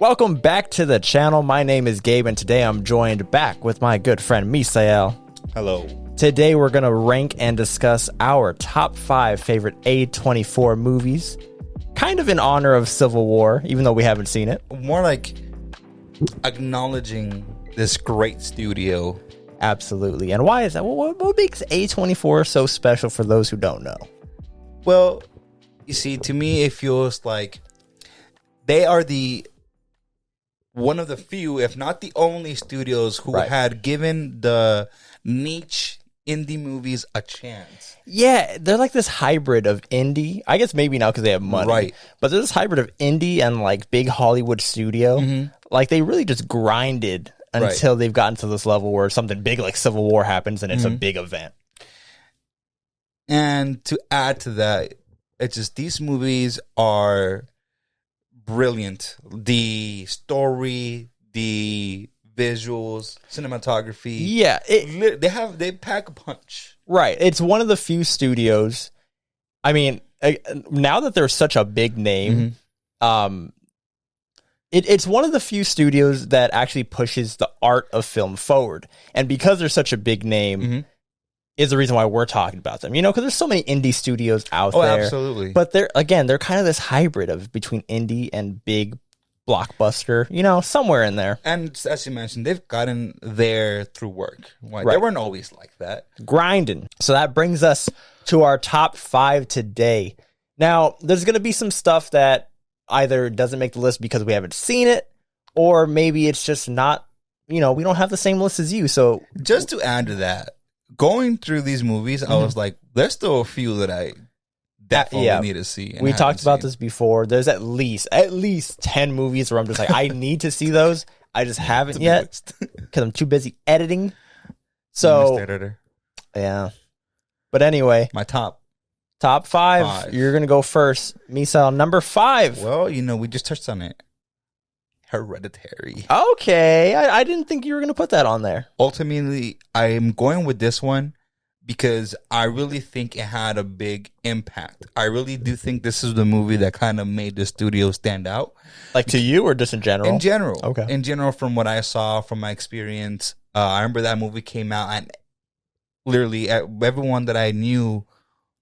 Welcome back to the channel. My name is Gabe, and today I'm joined back with my good friend Misael. Hello. Today we're going to rank and discuss our top 5 favorite A24 movies, kind of in honor of Civil War, even though we haven't seen it. More like acknowledging this great studio. Absolutely. And why is that? What makes A24 so special for those who don't know? Well, you see, to me, it feels like they are one of the few, if not the only studios who had given the niche indie movies a chance. Yeah, they're like this hybrid of indie. I guess maybe now because they have money. Right. But they're this hybrid of indie and like big Hollywood studio. Mm-hmm. Like they really just grinded until they've gotten to this level where something big like Civil War happens and it's a big event. And to add to that, it's just these movies are brilliant. The story, the visuals, cinematography. Yeah, they pack a punch. Right. It's one of the few studios. I mean, now that they're such a big name, it's one of the few studios that actually pushes the art of film forward. And because they're such a big name, is the reason why we're talking about them. You know, because there's so many indie studios out there. Oh, absolutely. But they're kind of this hybrid of between indie and big blockbuster, you know, somewhere in there. And as you mentioned, they've gotten there through work. Right. They weren't always like that. Grinding. So that brings us to our top 5 today. Now, there's going to be some stuff that either doesn't make the list because we haven't seen it, or maybe it's just not, you know, we don't have the same list as you. So just to add to that, going through these movies, I was like, there's still a few that I definitely need to see. We talked about this before. There's at least 10 movies where I'm just like, I need to see those. I just haven't yet because I'm too busy editing. So, editor. Yeah. But anyway, my top 5. You're going to go first. Misael, number 5. Well, you know, we just touched on it. Hereditary. Okay. I didn't think you were going to put that on there. Ultimately, I am going with this one because I really think it had a big impact. I really do think this is the movie that kind of made the studio stand out. Like to you or just in general? In general. Okay. In general, from what I saw, from my experience, I remember that movie came out and literally everyone that I knew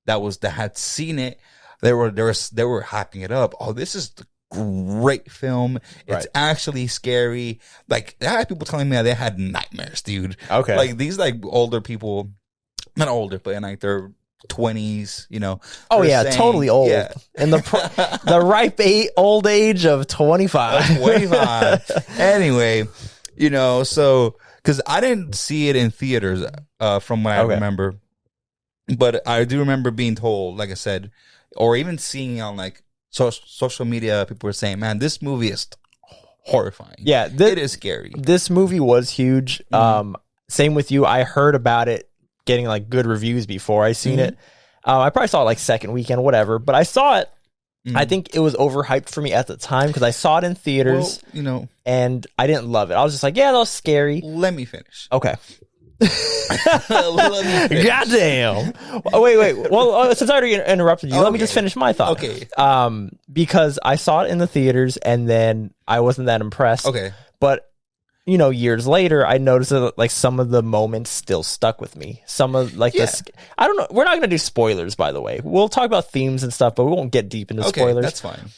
that had seen it, they were hyping it up. Oh, this is the great film. It's actually scary. Like, I had people telling me they had nightmares, dude. Okay. Like, these, like, older people, not older, but in, like, their 20s, you know. Oh, yeah, totally old. Yeah. In the ripe old age of 25. 25. Anyway, you know, so, because I didn't see it in theaters from what I remember. But I do remember being told, like I said, or even seeing on, like, social media, people were saying, man, this movie is horrifying. Yeah. It is scary. This movie was huge. Same with you. I heard about it getting like good reviews before I seen it. I probably saw it like second weekend, whatever, but I saw it. I think it was overhyped for me at the time because I saw it in theaters, you know, and I didn't love it. I was just like, yeah, that was scary. Let me finish. Okay. Goddamn. Oh, wait. Well, since I already interrupted you, let me just finish my thought. Okay. Because I saw it in the theaters and then I wasn't that impressed. Okay. But, you know, years later, I noticed that like some of the moments still stuck with me. Some of like this. I don't know. We're not going to do spoilers, by the way. We'll talk about themes and stuff, but we won't get deep into spoilers. That's fine.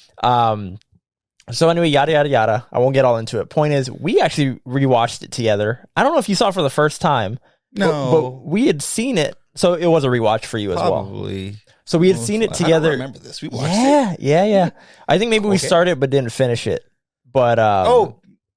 So anyway, yada, yada, yada. I won't get all into it. Point is, we actually rewatched it together. I don't know if you saw it for the first time. No. But we had seen it. So it was a rewatch for you as Probably. well. So we had seen it together. I don't remember this. We watched it. Yeah. I think maybe we started but didn't finish it. But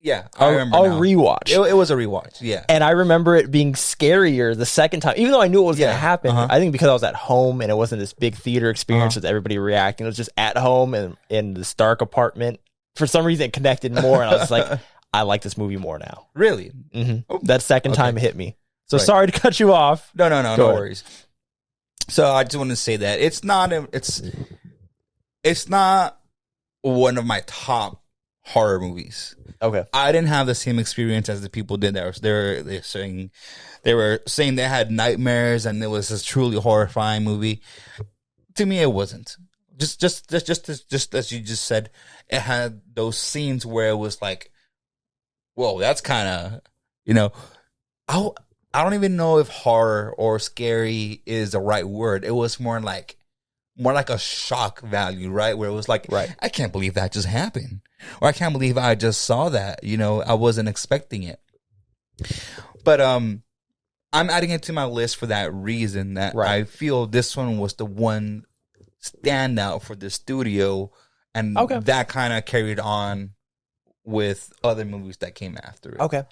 yeah, I remember I'll now. rewatch. It was a rewatch, yeah. And I remember it being scarier the second time, even though I knew it was going to happen. I think because I was at home and it wasn't this big theater experience with everybody reacting. It was just at home and in this dark apartment. For some reason, it connected more, and I was like, I like this movie more now. Really? Oh, that second time it hit me. So sorry to cut you off. No worries. So I just want to say that it's not one of my top horror movies. Okay. I didn't have the same experience as the people did that. They were saying they had nightmares and it was this truly horrifying movie. To me, it wasn't. just as you just said, it had those scenes where it was like, whoa, that's kind of, I don't even know if horror or scary is the right word. It was more like a shock value, right? Where it was like, right. I can't believe that just happened, or I can't believe I just saw that. I wasn't expecting it. But I'm adding it to my list for that reason, that I feel this one was the one standout for the studio, and that kind of carried on with other movies that came after it. Okay.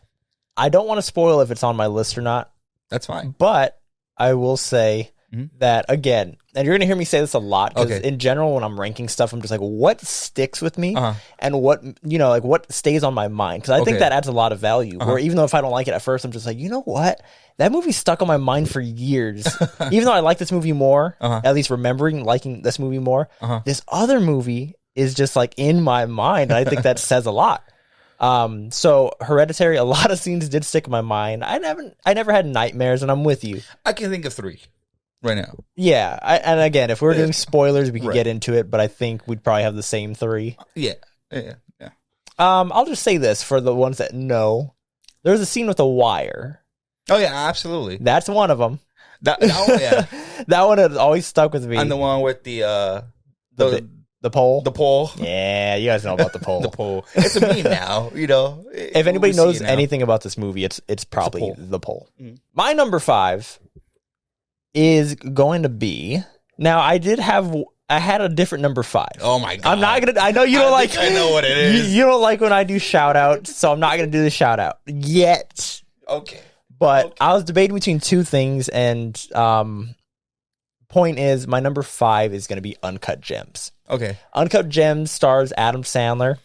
I don't want to spoil if it's on my list or not. That's fine. But I will say that, again, and you're going to hear me say this a lot, because in general, when I'm ranking stuff, I'm just like, what sticks with me and what, what stays on my mind? Because I think that adds a lot of value, where even though if I don't like it at first, I'm just like, you know what? That movie stuck on my mind for years. Even though I like this movie more, at least remembering liking this movie more, this other movie is just like in my mind. And I think that says a lot. So Hereditary, a lot of scenes did stick in my mind. I never had nightmares, and I'm with you. I can think of 3 right now. Yeah, and again, if we're doing spoilers, we can get into it, but I think we'd probably have the same 3. Yeah. I'll just say this for the ones that know. There's a scene with a wire. Oh yeah, absolutely. That's one of them. That one has always stuck with me. And the one with the pole? The pole. Yeah, you guys know about the pole. The pole. It's a meme now, If anybody knows anything about this movie, it's probably the pole. Mm-hmm. My number 5 is going to be... Now, I had a different number 5. Oh my God. I'm not going to... I know you don't like... I know what it is. You don't like when I do shout-outs, so I'm not going to do the shout-out yet. Okay. But I was debating between 2 things, and point is, my number 5 is going to be Uncut Gems. Okay. Uncut Gems stars Adam Sandler.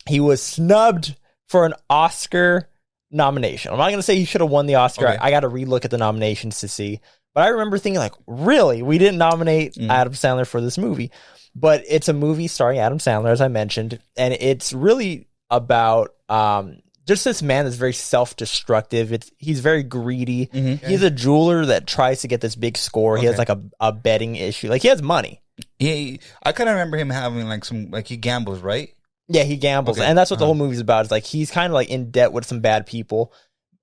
He was snubbed for an Oscar nomination. I'm not going to say he should have won the Oscar. Okay. I got to relook at the nominations to see. But I remember thinking, like, really? We didn't nominate Adam Sandler for this movie. But it's a movie starring Adam Sandler, as I mentioned. And it's really about... just this man that's very self-destructive. He's very greedy. Mm-hmm. He's a jeweler that tries to get this big score. He has like a betting issue. Like, he has money. I kind of remember him having he gambles, right? Yeah, he gambles. And that's what the whole movie's about. Is like, he's kind of like in debt with some bad people.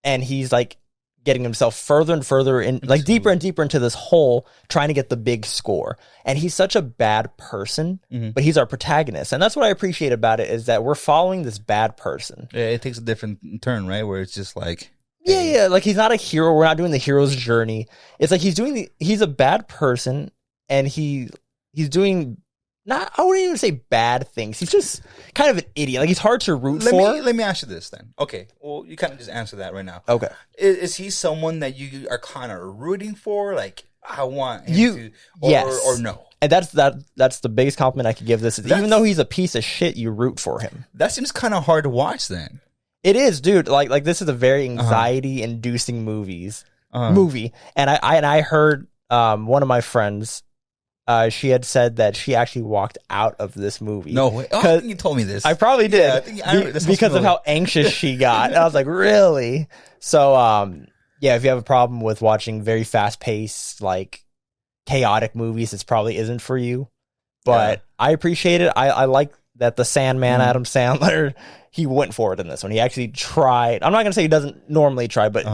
And he's like getting himself further and further in, like deeper and deeper into this hole, trying to get the big score. And he's such a bad person, but he's our protagonist. And that's what I appreciate about it, is that we're following this bad person. Yeah, it takes a different turn, right? Where it's just like... Yeah, like he's not a hero. We're not doing the hero's journey. It's like he's a bad person, and he's doing... I wouldn't even say bad things. He's just kind of an idiot. Like, he's hard to root for. Let me ask you this then. Okay, well, you kind of just answer that right now. Okay. Is he someone that you are kind of rooting for? Like, I want him to... Yes. Or no? And that's the biggest compliment I could give this. Even though he's a piece of shit, you root for him. That seems kind of hard to watch then. It is, dude. Like this is a very anxiety-inducing movie. And I heard one of my friends... she had said that she actually walked out of this movie. No way. Oh, I think you told me this. I probably did. Yeah, I think because of how anxious she got. And I was like, really? So, if you have a problem with watching very fast-paced, like, chaotic movies, this probably isn't for you. But I appreciate it. I like that the Sandman, Adam Sandler, he went for it in this one. He actually tried. I'm not going to say he doesn't normally try, but...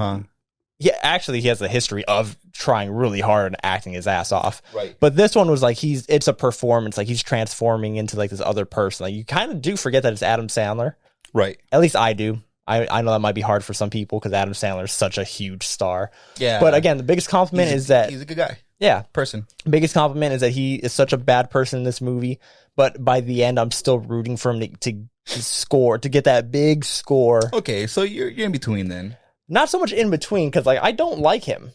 he has a history of trying really hard and acting his ass off. Right. But this one was like, it's a performance. Like, he's transforming into like this other person. Like, you kind of do forget that it's Adam Sandler. Right. At least I do. I know that might be hard for some people because Adam Sandler is such a huge star. Yeah. But again, the biggest compliment is that he's a good guy. Yeah. Person. Biggest compliment is that he is such a bad person in this movie. But by the end, I'm still rooting for him to score, to get that big score. Okay. So you're in between then. Not so much in between, because like I don't like him,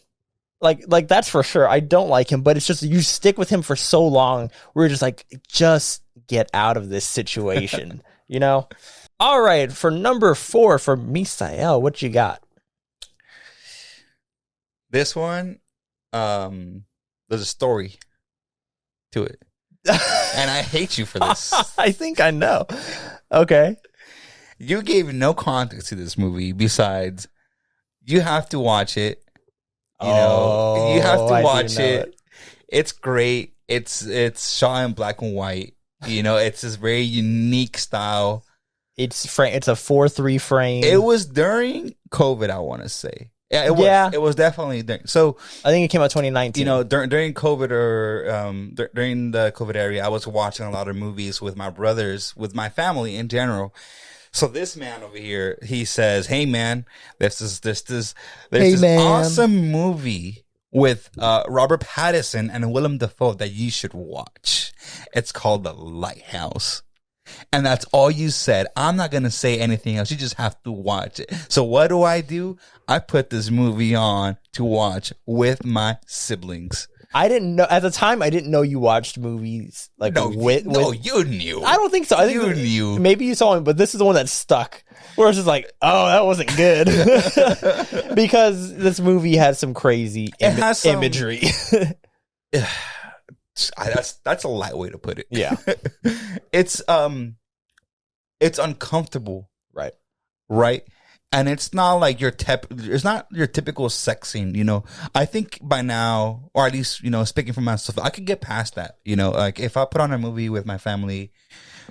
like that's for sure. I don't like him, but it's just you stick with him for so long. We're just like, just get out of this situation, you know. All right, for number 4 for Misael, what you got? This one, there's a story to it, and I hate you for this. I think I know. Okay, you gave no context to this movie besides. You have to watch it. You have to watch it. It's great. It's shot in black and white. You know, it's this very unique style. It's a 4:3 frame. It was during COVID, I want to say. Yeah, it was. Yeah. It was definitely during. So I think it came out 2019. You know, during COVID or during the COVID area, I was watching a lot of movies with my brothers, with my family in general. So this man over here, he says, "Hey man, there's this awesome movie with Robert Pattinson and Willem Dafoe that you should watch. It's called The Lighthouse." And that's all you said. I'm not going to say anything else. You just have to watch it. So what do? I put this movie on to watch with my siblings. I didn't know at the time. I didn't know you watched movies like with. You knew. I don't think so. I think you knew. Maybe you saw it, but this is the one that stuck. Where it's just like, oh, that wasn't good, because this movie has some crazy imagery. That's a light way to put it. Yeah, it's uncomfortable, right. And it's not like it's not your typical sex scene, you know. I think by now, or at least, you know, speaking for myself, I could get past that, you know. Like if I put on a movie with my family,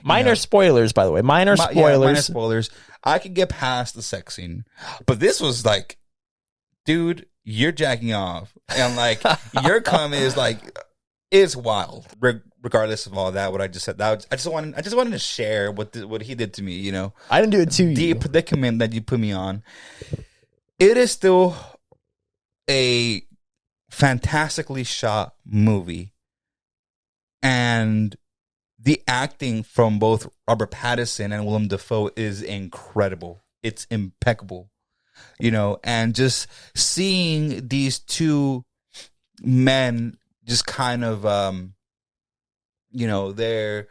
minor spoilers, by the way, minor spoilers. I could get past the sex scene, but this was like, dude, you're jacking off, and like your cum is like, it's wild. Regardless of all that, what I just said, I just wanted to share what he did to me. You know, I didn't do it to you. The predicament that you put me on. It is still a fantastically shot movie, and the acting from both Robert Pattinson and Willem Dafoe is incredible. It's impeccable, you know, and just seeing these two men just kind of, you know, they're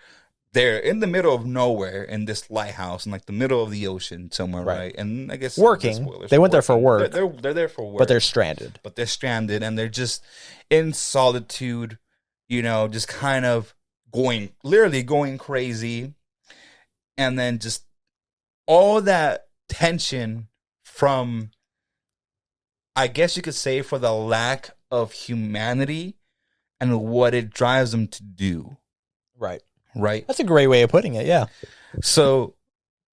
in the middle of nowhere in this lighthouse in like the middle of the ocean somewhere, right? And I guess working. They went there for work. They're there for work, but they're stranded. And they're just in solitude, you know, just kind of literally going crazy, and then just all that tension from, I guess you could say, for the lack of humanity and what it drives them to do. Right. That's a great way of putting it. Yeah. So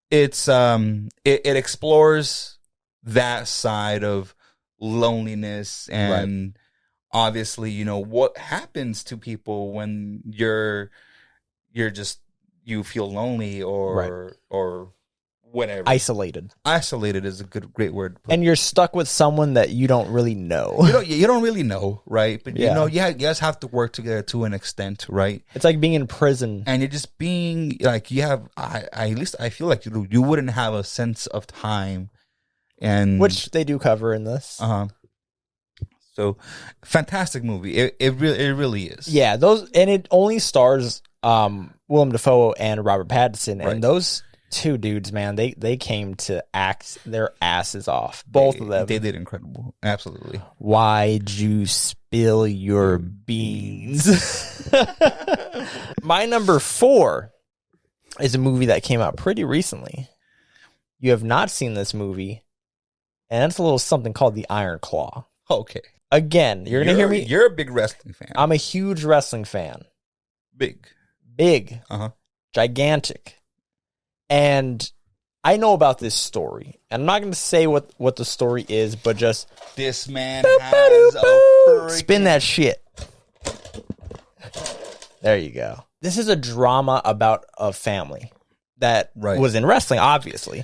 it's it explores that side of loneliness and obviously, you know, what happens to people when you're just, you feel lonely or whatever. Isolated is a great word. And you're stuck with someone that you don't really know. You don't really know, right? But you know, you guys have to work together to an extent, right? It's like being in prison, and you're just being like, you have. At least I feel like you wouldn't have a sense of time, and which they do cover in this. So, fantastic movie. It really is. Yeah, and it only stars Willem Dafoe and Robert Pattinson, and those two dudes, man, they came to act their asses off. Both of them. They did incredible. Absolutely. Why'd you spill your beans? My number 4 is a movie that came out pretty recently. You have not seen this movie, and it's a little something called The Iron Claw. Okay. Again, you're going to hear me. You're a big wrestling fan. I'm a huge wrestling fan. Big. Gigantic. And I know about this story. And I'm not going to say what the story is, but just... This man has a freaking... Spin that shit. There you go. This is a drama about a family that was in wrestling, obviously.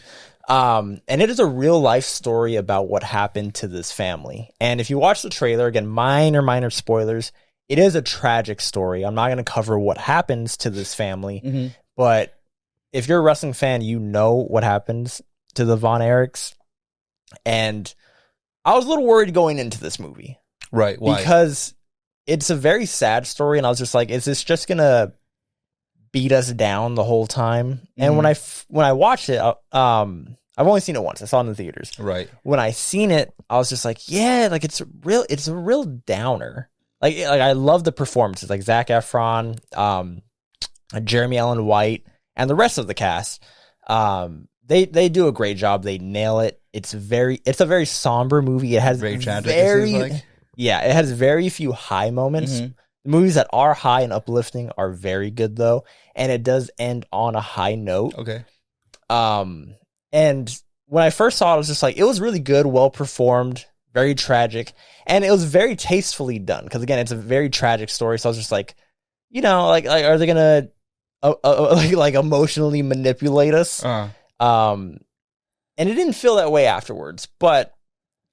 And it is a real life story about what happened to this family. And if you watch the trailer, again, minor spoilers, it is a tragic story. I'm not going to cover what happens to this family, but if you're a wrestling fan, you know what happens to the Von Erichs. And I was a little worried going into this movie. Right. Why? Because it's a very sad story, and I was just like, is this just going to beat us down the whole time? And when I watched it, I've only seen it once. I saw it in the theaters. Right. When I seen it, I was just like, yeah, like it's a real downer. Like I love the performances, like Zac Efron, Jeremy Allen White, and the rest of the cast. They do a great job. They nail it. It's a very somber movie. It has very tragic. it has very few high moments. The movies that are high and uplifting are very good though, and it does end on a high note. Okay. And when I first saw it, I was just like, it was really good, well performed, very tragic, and it was very tastefully done. Because again, it's a very tragic story, so I was just like, like are they gonna like emotionally manipulate us? And it didn't feel that way afterwards, but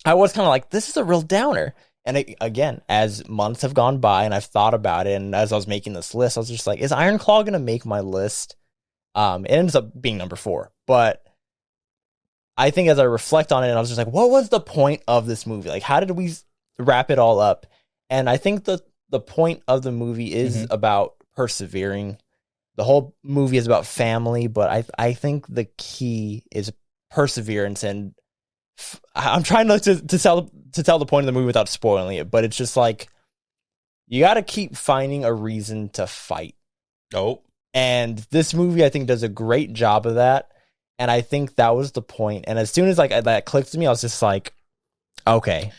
I was kind of like, this is a real downer. And again, as months have gone by and I've thought about it, and as I was making this list, I was just like, is Iron Claw going to make my list? It ends up being number 4. But I think as I reflect on it, I was just like, what was the point of this movie? Like, how did we wrap it all up? And I think the point of the movie is about persevering. The whole movie is about family, but I think the key is perseverance. And I'm trying to tell the point of the movie without spoiling it, but it's just like, you got to keep finding a reason to fight. Oh. And this movie, I think, does a great job of that. And I think that was the point. And as soon as like that clicked to me, I was just like, okay.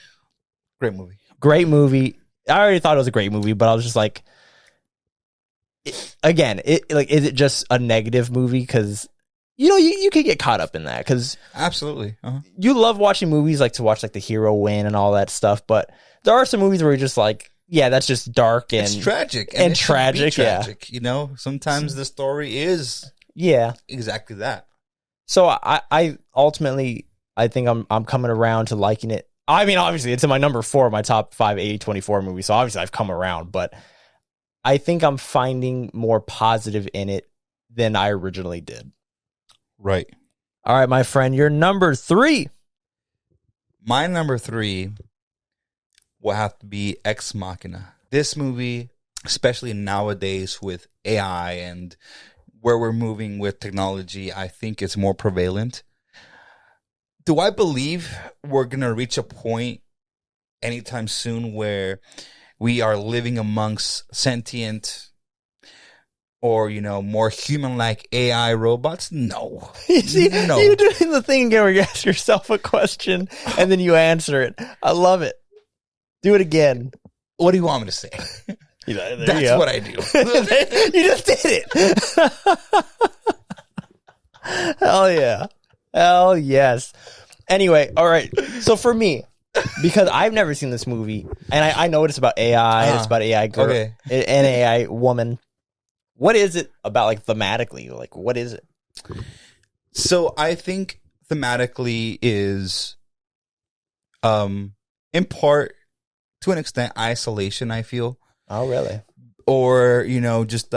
Great movie. Great movie. I already thought it was a great movie, but I was just like, is it just a negative movie? Because you could get caught up in that, because absolutely you love watching movies, like to watch like the hero win and all that stuff, but there are some movies where you're just like, yeah, that's just dark and it's tragic and tragic. Sometimes the story is exactly that. So I ultimately, I think I'm coming around to liking it. I mean, obviously it's in my number 4 of my top 5 A24 movies, so obviously I've come around, but I think I'm finding more positive in it than I originally did. Right. All right, my friend, your number 3. My number 3 will have to be Ex-Machina. This movie, especially nowadays with AI and where we're moving with technology, I think it's more prevalent. Do I believe we're going to reach a point anytime soon where we are living amongst sentient or, more human-like AI robots? No. No. You're doing the thing again where you ask yourself a question and then you answer it. I love it. Do it again. What do you want me to say? That's what I do. You just did it. Hell yeah. Hell yes. Anyway, all right. So for me, because I've never seen this movie, and I know it's about AI, and it's about AI girl, and AI woman. What is it about, like, thematically? Like, what is it? So I think thematically is, in part, to an extent, isolation, I feel. Oh, really? Or, just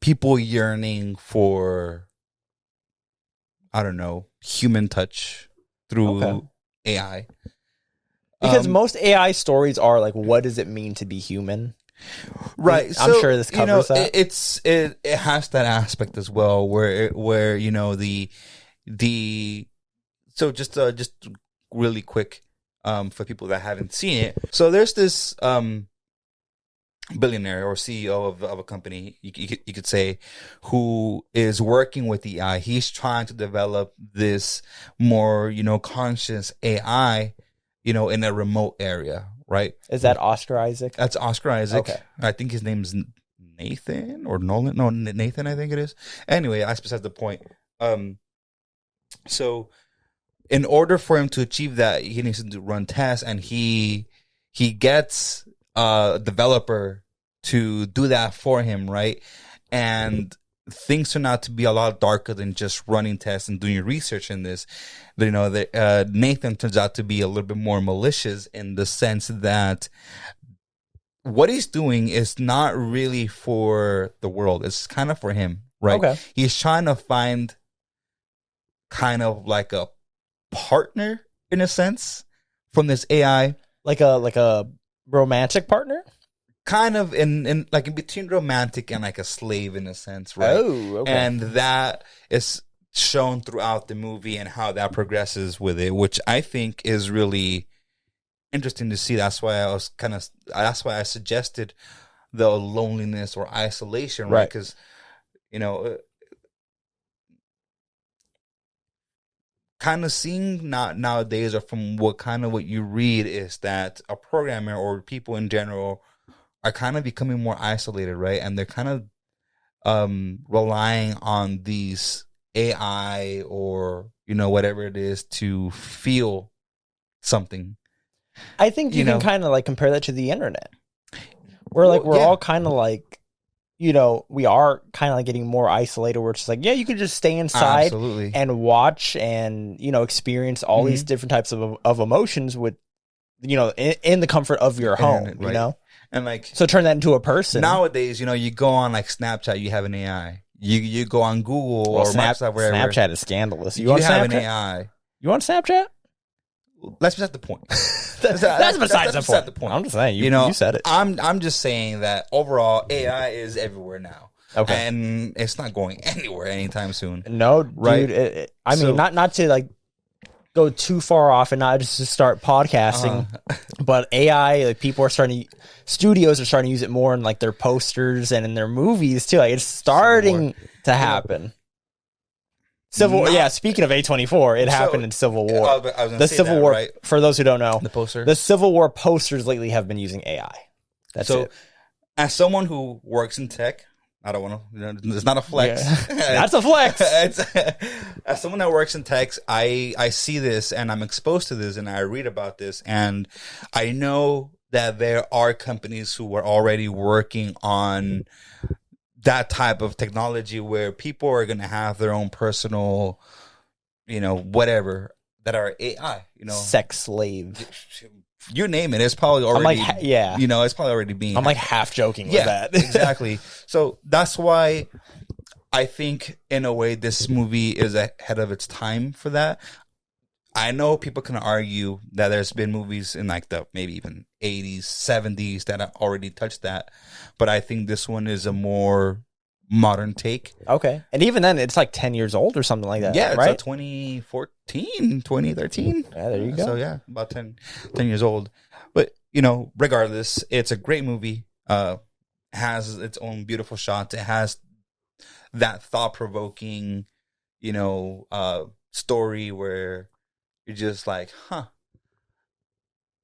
people yearning for, I don't know, human touch through AI. Because most AI stories are like, what does it mean to be human? Right. I'm sure this covers that. It has that aspect as well, where so just really quick, for people that haven't seen it. So there's this billionaire or CEO of a company, you could say, who is working with the AI. He's trying to develop this more, conscious AI, in a remote area, right? Is that Oscar Isaac? That's Oscar Isaac. Okay. I think his name's Nathan or Nolan. No, Nathan, I think it is. Anyway, that's beside the point. So in order for him to achieve that, he needs to run tests, and he gets a developer to do that for him, right? And things turn out to be a lot darker than just running tests and doing research in this. Nathan turns out to be a little bit more malicious, in the sense that what he's doing is not really for the world. It's kind of for him, right? Okay. He's trying to find kind of like a partner, in a sense, from this AI. Like a romantic partner? Kind of in between romantic and like a slave, in a sense, right? Oh, okay. And that is shown throughout the movie and how that progresses with it, which I think is really interesting to see. That's why I suggested the loneliness or isolation, right? Because kind of seeing nowadays, or from what you read, is that a programmer or people in general are kind of becoming more isolated, right? And they're kind of relying on these AI or, whatever it is to feel something. I think you can kind of like compare that to the internet. Where like we're all kind of like, we are kind of like getting more isolated where it's just like, yeah, you could just stay inside and watch and, experience all these different types of emotions with, in the comfort of your home, right. And like, so turn that into a person. Nowadays, you go on like Snapchat, you have an AI. You go on Google or Microsoft, wherever. Snapchat is scandalous. You have an AI. You want Snapchat? That's beside the point. That's besides the point. I'm just saying. You said it. I'm just saying that overall AI is everywhere now. Okay, and it's not going anywhere anytime soon. No, right? Dude. I mean, not to like go too far off and not just to start podcasting, but AI, like studios are starting to use it more in like their posters and in their movies too. Like it's starting to happen. Speaking of A24, it happened in Civil War. The Civil War, right? For those who don't know, the Civil War posters lately have been using AI. That's it. As someone who works in tech, I don't want to, it's not a flex. Yeah. That's a flex. As someone that works in tech, I see this and I'm exposed to this and I read about this and I know that there are companies who are already working on that type of technology where people are going to have their own personal, whatever that are AI, sex slave. You name it. It's probably already, it's probably already being. I'm like half joking with that. Exactly. So that's why I think in a way this movie is ahead of its time for that. I know people can argue that there's been movies in like the maybe even 80s, 70s that have already touched that. But I think this one is a more modern take. Okay. And even then, it's like 10 years old or something like that. Yeah, it's right? like 2014, 2013. Yeah, there you go. So yeah, about 10 years old. But, regardless, it's a great movie. Has its own beautiful shots. It has that thought-provoking, story where you're just like,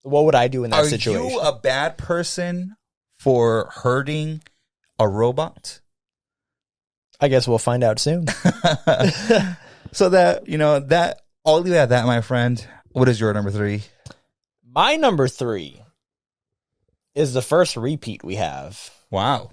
what would I do in that situation? Are you a bad person for hurting a robot? I guess we'll find out soon. So that I'll leave it at that, my friend. What is your number 3? My number 3 is the first repeat we have. Wow.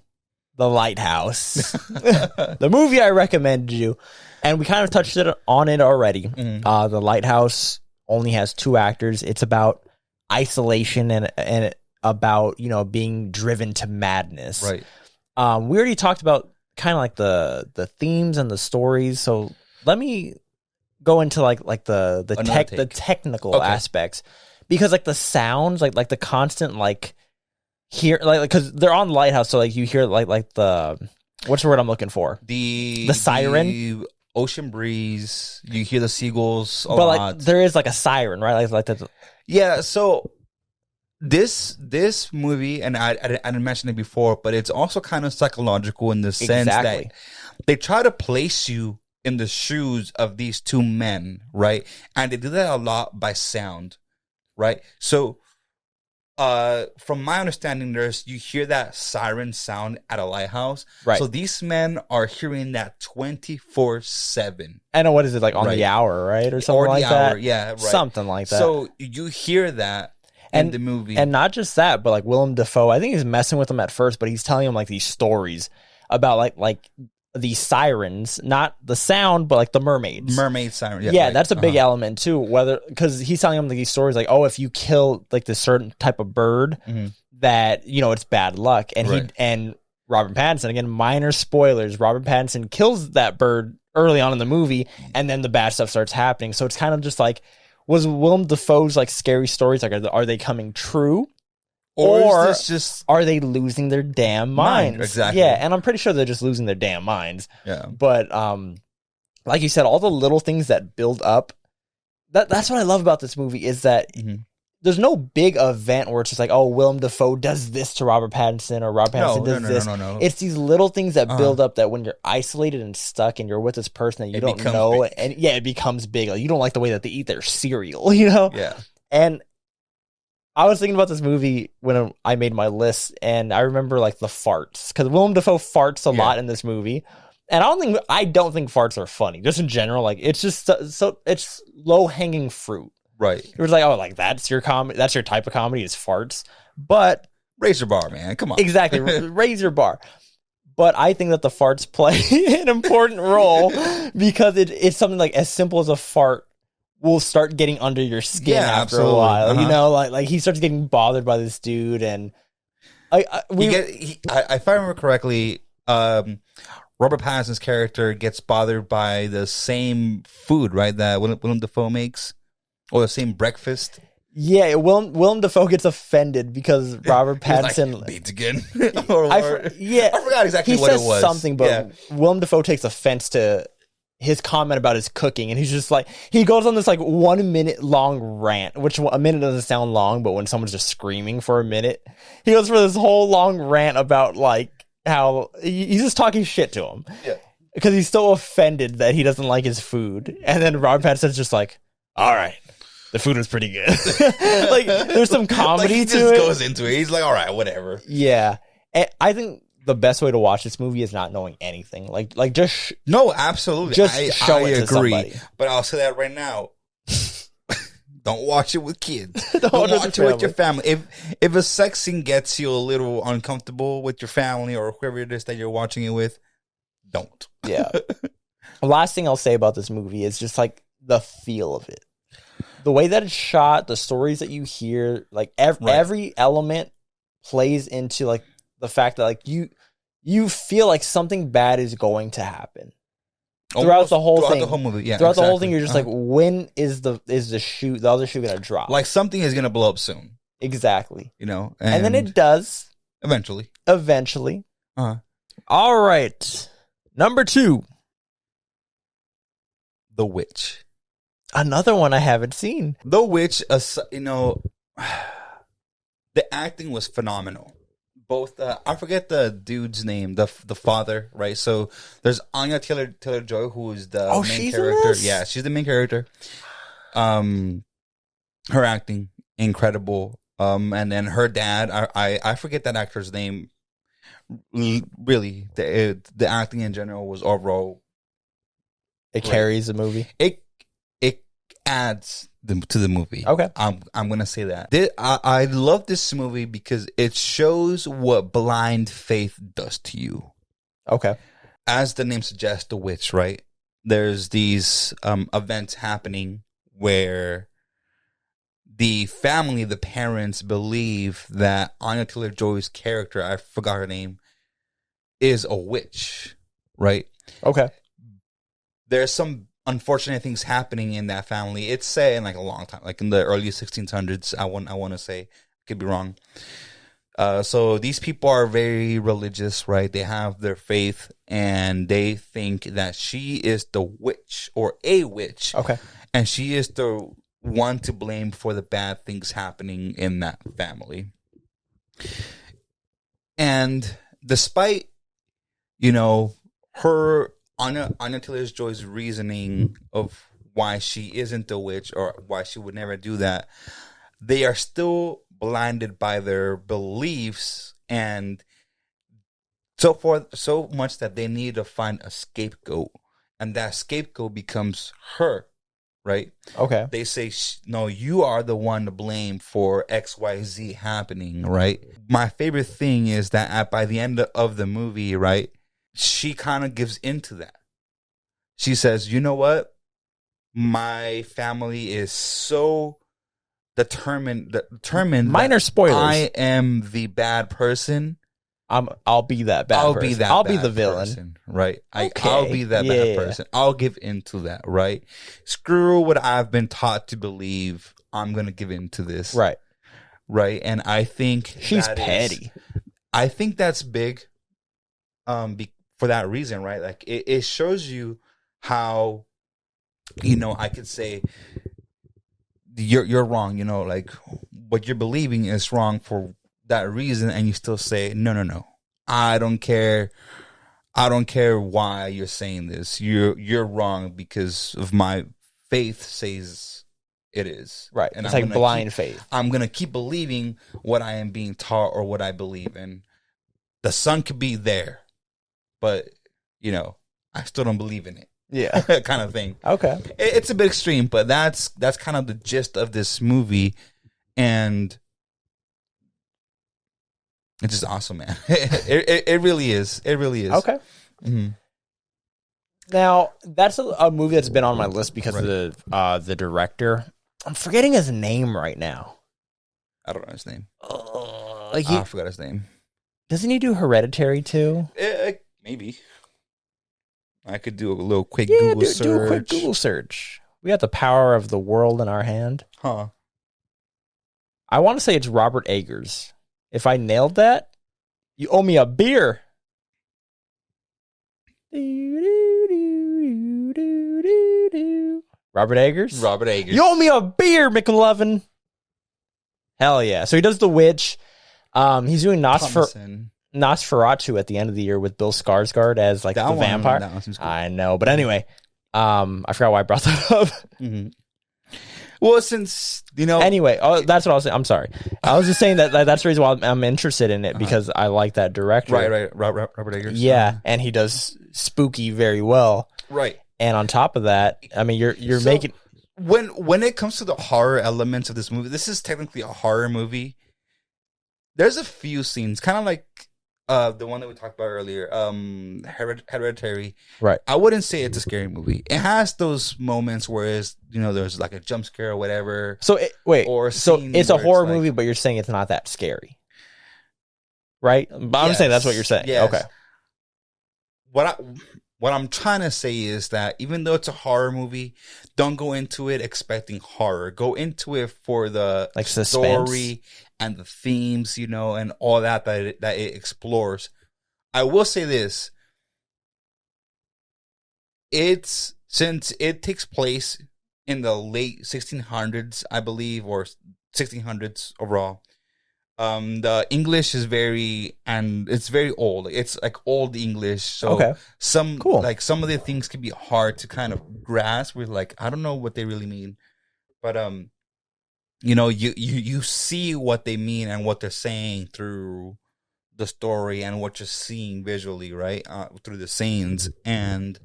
The Lighthouse. The movie I recommended you, and we kind of touched on it already. Mm-hmm. The Lighthouse only has 2 actors. It's about isolation and about, being driven to madness. Right. We already talked about kind of like the themes and the stories. So let me go into like the technical aspects, because like the sounds, like the constant because they're on the lighthouse, so like you hear like the, what's the word I'm looking for? The siren, the ocean breeze. You hear the seagulls a lot. Like there is like a siren, right? Like that. Yeah. So this movie, and I didn't mention it before, but it's also kind of psychological in the sense that they try to place you in the shoes of these 2 men, right? And they do that a lot by sound, right? So, from my understanding, you hear that siren sound at a lighthouse, right? So these men are hearing that 24/7. I know, what is it, like on the hour, right, or something like that? Yeah, right. Something like that. So you hear that in the movie, and not just that, but like Willem Dafoe, I think he's messing with them at first, but he's telling them like these stories about like these sirens, not the sound, but like the mermaids. Mermaid siren. Yeah, right. That's a big element too. Because he's telling them like these stories, like, oh, if you kill like this certain type of bird, that it's bad luck. And and Robert Pattinson, again, minor spoilers, Robert Pattinson kills that bird early on in the movie, and then the bad stuff starts happening. So it's kind of just like, was Willem Dafoe's like scary stories, like are they coming true? Or is this just, are they losing their damn minds? Exactly. Yeah, and I'm pretty sure they're just losing their damn minds. Yeah. But like you said, all the little things that build up, that's what I love about this movie, is that there's no big event where it's just like, oh, Willem Dafoe does this to Robert Pattinson, or Robert Pattinson does this. No. It's these little things that build up, that when you're isolated and stuck and you're with this person that you don't know, big. And it becomes big. Like, you don't like the way that they eat their cereal, Yeah. And I was thinking about this movie when I made my list, and I remember like the farts, because Willem Dafoe farts a lot in this movie, and I don't think farts are funny, just in general. Like it's just so it's low hanging fruit, right? It was like, oh, like that's your that's your type of comedy is farts, but raise your bar, man. Come on, exactly, raise your bar. But I think that the farts play an important role because it's something like as simple as a fart will start getting under your skin after a while. You know, like he starts getting bothered by this dude, and if I remember correctly, Robert Pattinson's character gets bothered by the same food, right? That Willem Dafoe makes, or the same breakfast. Yeah, Willem Dafoe gets offended because Robert Pattinson like, beats again. I forgot exactly what it was. He says something, but Willem Dafoe takes offense to his comment about his cooking, and he's just like, he goes on this like 1 minute long rant, which a minute doesn't sound long, but when someone's just screaming for a minute, he goes for this whole long rant about like how he's just talking shit to him. Yeah. Because he's so offended that he doesn't like his food. And then Robert Pattinson's just like, all right, the food was pretty good. Like, there's some comedy he to just it. Goes into it. He's like, all right, whatever. Yeah. And I think the best way to watch this movie is not knowing anything. Like just no, absolutely. Just show it to somebody. But I'll say that right now. Don't watch it with kids. Don't watch it with your family. If a sex scene gets you a little uncomfortable with your family or whoever it is that you're watching it with, don't. Yeah. The last thing I'll say about this movie is just like the feel of it. The way that it's shot, the stories that you hear, like every element plays into like the fact that like you feel like something bad is going to happen throughout the whole movie. Yeah, throughout the whole thing, you're just like, when is the other shoe gonna drop? Like something is gonna blow up soon. Exactly. You know, and then it does eventually. All right, number 2, The Witch. Another one I haven't seen. The Witch, you know, the acting was phenomenal. Both, I forget the dude's name, the father, right? So there's Anya Taylor-Joy, who is the main character. Yeah, she's the main character. Her acting incredible. And then her dad, I forget that actor's name. Really, the acting in general was overall. It carries the movie. It adds to the movie. Okay. I'm gonna say that. I love this movie because it shows what blind faith does to you. Okay. As the name suggests, the witch, right? There's these events happening where the family, the parents, believe that Anya Taylor-Joy's character, I forgot her name, is a witch, right? Okay. There's some unfortunate things happening in that family. It's set in like a long time, like in the early 1600s. I want to say, could be wrong. So these people are very religious, right? They have their faith, and they think that she is the witch or a witch. Okay. And she is the one to blame for the bad things happening in that family. And despite, you know, her Anya Taylor-Joy's reasoning of why she isn't a witch or why she would never do that, they are still blinded by their beliefs, and so much that they need to find a scapegoat, and that scapegoat becomes her, right? Okay. They say, no, you are the one to blame for XYZ happening, right? My favorite thing is that by the end of the movie, right, she kind of gives into that. She says, you know what? My family is so determined. Minor spoilers. I am the bad person. I'll be that bad person. I'll be the villain. Person, right? Okay. I'll be that bad person. I'll give into that, right? Screw what I've been taught to believe. I'm going to give into this. Right. Right. And I think she's petty. I think that's big. For that reason, right? Like it shows you how, you know, I could say you're wrong, you know, like what you're believing is wrong for that reason, and you still say no, I don't care why you're saying this, you're wrong because of my faith says it is. Right. And it's like blind faith. I'm going to keep believing what I am being taught or what I believe in. The sun could be there, but, you know, I still don't believe in it. Yeah. Kind of thing. Okay. It's a bit extreme, but that's kind of the gist of this movie. And it's just awesome, man. It really is. It really is. Okay. Mm-hmm. Now, that's a movie that's been on my list because of the director. I'm forgetting his name right now. I don't know his name. I forgot his name. Doesn't he do Hereditary too? Maybe. I could do a little quick Google search. Do a quick Google search. We got the power of the world in our hand. Huh. I want to say it's Robert Eggers. If I nailed that, you owe me a beer. Robert Eggers? Robert Eggers. You owe me a beer, McLovin. Hell yeah. So he does The Witch. He's doing Nosferatu at the end of the year with Bill Skarsgård as like the vampire. That one seems cool. I know. But anyway, I forgot why I brought that up. Mm-hmm. Well, since, you know... Anyway, that's what I was saying. I'm sorry. I was just saying that's the reason why I'm interested in it, because I like that director. Right. Robert Eggers. Yeah, and he does spooky very well. Right. And on top of that, I mean, you're making... When it comes to the horror elements of this movie, this is technically a horror movie. There's a few scenes, kind of like the one that we talked about earlier, Hereditary. Right. I wouldn't say it's a scary movie. It has those moments where there's like a jump scare or whatever. So it's a horror movie, but you're saying it's not that scary, right? I'm saying that's what you're saying. Yes. Okay. What I'm trying to say is that even though it's a horror movie, don't go into it expecting horror. Go into it for the story and the themes, and all that it explores. I will say this. Since it takes place in the late 1600s, I believe, or 1600s overall. The English is very old. It's like old English. So some of the things can be hard to kind of grasp. We're like, I don't know what they really mean, but you see what they mean and what they're saying through the story and what you're seeing visually, right? Through the scenes. And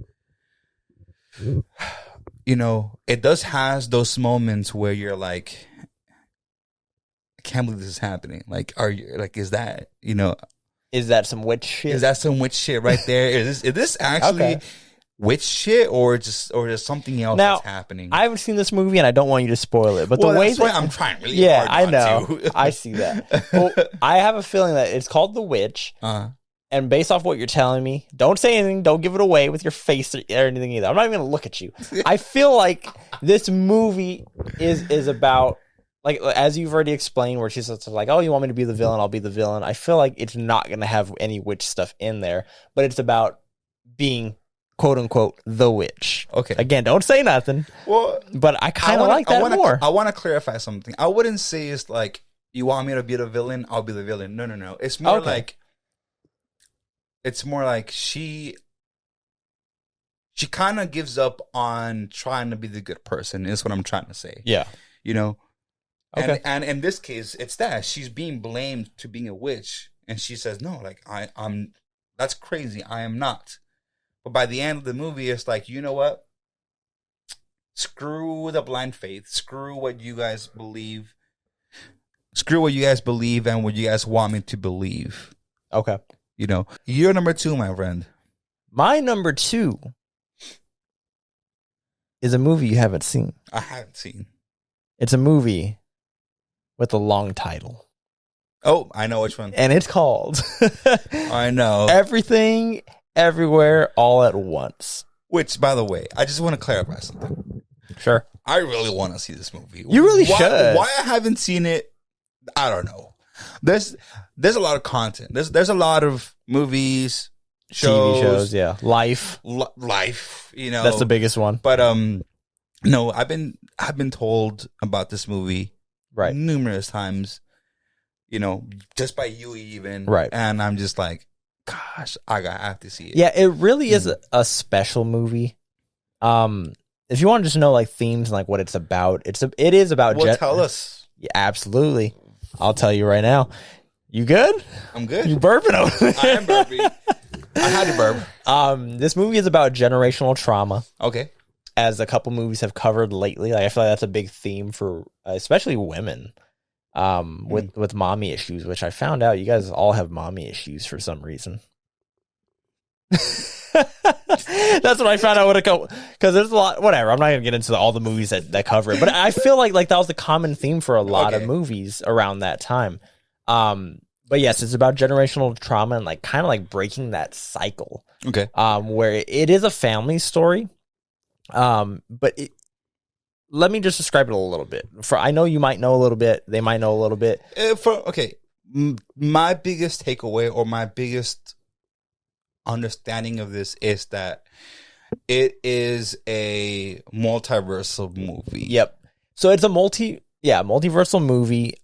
it does has those moments where you're like, can't believe this is happening. Like, is that, is that some witch shit? Is that some witch shit right there? Is this actually witch shit or just something else that's happening? I haven't seen this movie and I don't want you to spoil it, but that's why I'm trying really hard I know. to. I see that. Well, I have a feeling that it's called The Witch. And based off what you're telling me, don't say anything. Don't give it away with your face or anything either. I'm not even going to look at you. I feel like this movie is about, like, as you've already explained, where she's like, oh, you want me to be the villain? I'll be the villain. I feel like it's not going to have any witch stuff in there, but it's about being, quote unquote, the witch. Okay. Again, don't say nothing. Well, but I kind of like that more. I want to clarify something. I wouldn't say it's like, you want me to be the villain? I'll be the villain. No. It's more like she kind of gives up on trying to be the good person, is what I'm trying to say. Yeah. Okay. And in this case, it's that she's being blamed to being a witch, and she says, "No, like I'm. That's crazy. I am not." But by the end of the movie, it's like, you know what? Screw the blind faith. Screw what you guys believe. Screw what you guys believe and what you guys want me to believe. Okay. You're number 2, my friend. My number 2 is a movie you haven't seen. I haven't seen. It's a movie with a long title. Oh, I know which one. And it's called I know. Everything, Everywhere, All at Once. Which, by the way, I just want to clarify something. Sure. I really want to see this movie. You really should. Why I haven't seen it, I don't know. There's a lot of content. There's a lot of movies, shows, TV shows, yeah. Life. Life, That's the biggest one. But no, I've been told about this movie numerous times, just by you even. Right. And I'm just like, gosh, I have to see it. Yeah, it really is a special movie. if you want to just know like themes and like what it's about, it is about. Well, tell us. Yeah, absolutely. I'll tell you right now. You good? I'm good. You burping over there? I am burping. I had to burp. This movie is about generational trauma. Okay. As a couple movies have covered lately, like I feel like that's a big theme for especially women with mommy issues, which I found out you guys all have mommy issues for some reason. That's what I found out because there's a lot. Whatever, I'm not gonna get into all the movies that cover it, but I feel like that was the common theme for a lot of movies around that time. But yes, it's about generational trauma and like kind of like breaking that cycle. Okay. Where it is a family story. But let me just describe it a little bit. I know you might know a little bit. They might know a little bit. My biggest takeaway or my biggest understanding of this is that it is a multiversal movie. Yep. So it's a multiversal movie.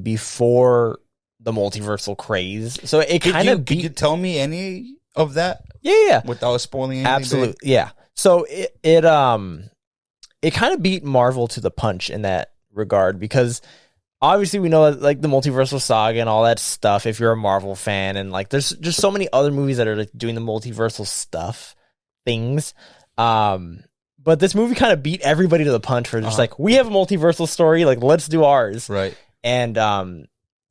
Before the multiversal craze. So it kind of Could you tell me any of that? Yeah. Without spoiling anything. Absolutely. Big? Yeah. So it kind of beat Marvel to the punch in that regard because obviously we know like the multiversal saga and all that stuff if you're a Marvel fan, and like there's just so many other movies that are like doing the multiversal things. But this movie kind of beat everybody to the punch for just like, we have a multiversal story, like let's do ours. Right. And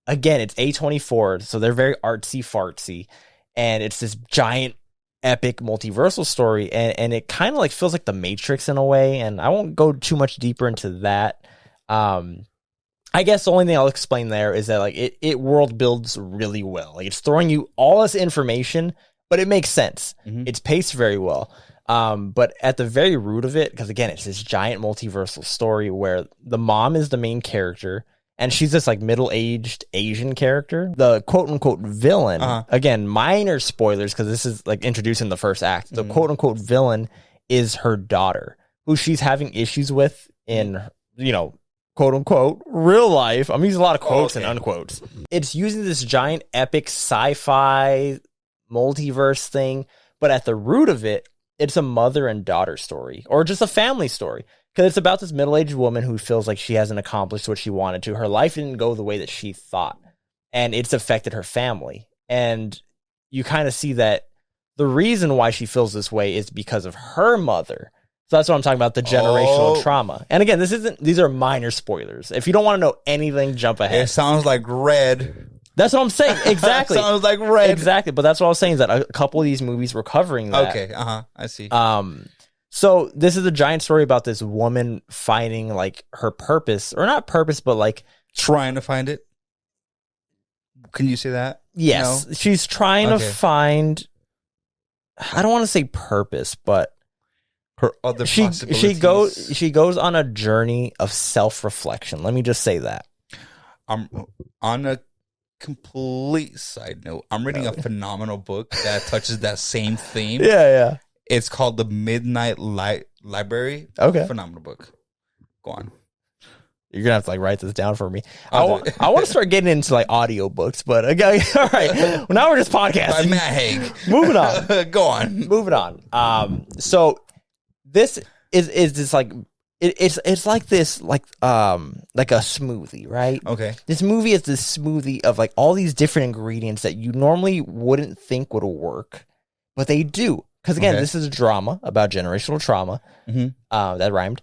again, it's A24, so they're very artsy fartsy, and it's this giant epic multiversal story, and it kind of like feels like the Matrix in a way, and I won't go too much deeper into that. I guess the only thing I'll explain there is that like it world builds really well. Like it's throwing you all this information, but it makes sense. Mm-hmm. It's paced very well. But at the very root of it, because again, it's this giant multiversal story where the mom is the main character, and she's this like middle-aged Asian character. The quote-unquote villain, again, minor spoilers because this is like introducing the first act. The quote-unquote villain is her daughter, who she's having issues with in, quote-unquote real life. I'm using a lot of quotes and unquotes. It's using this giant epic sci-fi multiverse thing, but at the root of it, it's a mother and daughter story, or just a family story. Because it's about this middle-aged woman who feels like she hasn't accomplished what she wanted to. Her life didn't go the way that she thought, and it's affected her family. And you kind of see that the reason why she feels this way is because of her mother. So that's what I'm talking about, the generational trauma. And again, these are minor spoilers. If you don't want to know anything, jump ahead. It sounds like Red. That's what I'm saying. Exactly. Sounds like Red. Exactly. But that's what I was saying, is that a couple of these movies were covering that. Okay. I see. So this is a giant story about this woman finding like her purpose, or not purpose, but like trying to find it. Can you say that? Yes. No? She's trying to find, I don't want to say purpose, but her other possibilities. She goes on a journey of self-reflection. Let me just say that. On a complete side note, I'm reading a phenomenal book that touches that same theme. Yeah. It's called The Midnight Library. Okay. Phenomenal book. Go on. You're gonna have to like write this down for me. I want to start getting into like audiobooks, but okay, all right. Well, now we're just podcasting. By Matt Haig. Moving on. Go on. Moving on. So this is this like it's like this like a smoothie, right? Okay. This movie is this smoothie of like all these different ingredients that you normally wouldn't think would work, but they do. Because again, this is a drama about generational trauma. Mm-hmm. That rhymed.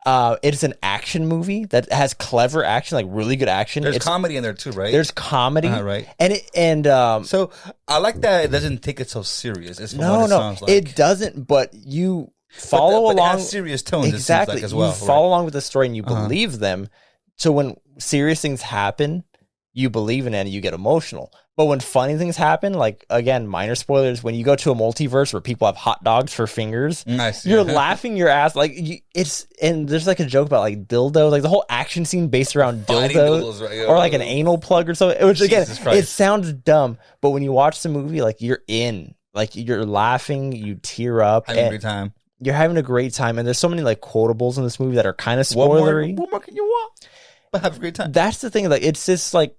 It's an action movie that has clever action, like really good action. There's comedy in there too, right? There's comedy, right? So I like that it doesn't take itself serious. It's no, sounds like. It doesn't. But you follow along. It has serious tones. Exactly. It seems like, as well. You follow along with the story and you believe them. So when serious things happen, you believe in it and you get emotional. But when funny things happen, like, again, minor spoilers, when you go to a multiverse where people have hot dogs for fingers, you're laughing your ass. Like, and there's like a joke about like dildo, like the whole action scene based around dildos, right? Or like an anal plug or something. Which again, it sounds dumb, but when you watch the movie, like you're in, like you're laughing, you tear up. Having a great time. You're having a great time. And there's so many like quotables in this movie that are kind of spoilery. What more can you want? But have a great time. That's the thing. Like, it's just like,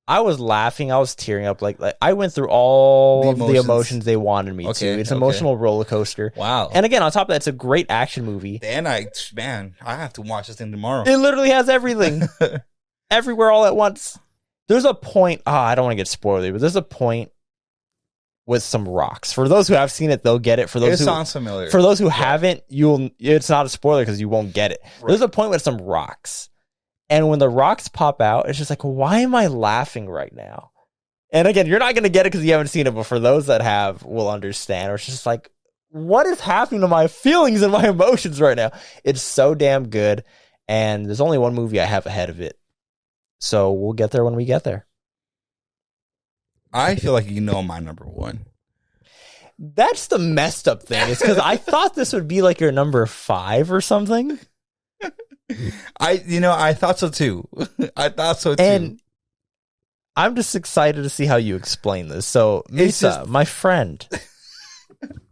I was laughing. I was tearing up. Like I went through all of the emotions they wanted me to. It's an emotional roller coaster. Wow. And again, on top of that, it's a great action movie. And I have to watch this thing tomorrow. It literally has everything. Everywhere all at once. There's a point. I don't want to get spoilery, but there's a point with some rocks. For those who have seen it, they'll get it. For those who sounds familiar. For those who haven't, it's not a spoiler because you won't get it. Right. There's a point with some rocks. And when the rocks pop out, it's just like, why am I laughing right now? And again, you're not going to get it because you haven't seen it, but for those that have, will understand. Or it's just like, what is happening to my feelings and my emotions right now? It's so damn good. And there's only one movie I have ahead of it. So we'll get there when we get there. I feel like you know my number one. That's the messed up thing. It's because I thought this would be like your number 5 or something. I thought so too. And I'm just excited to see how you explain this. So, Misa, my friend,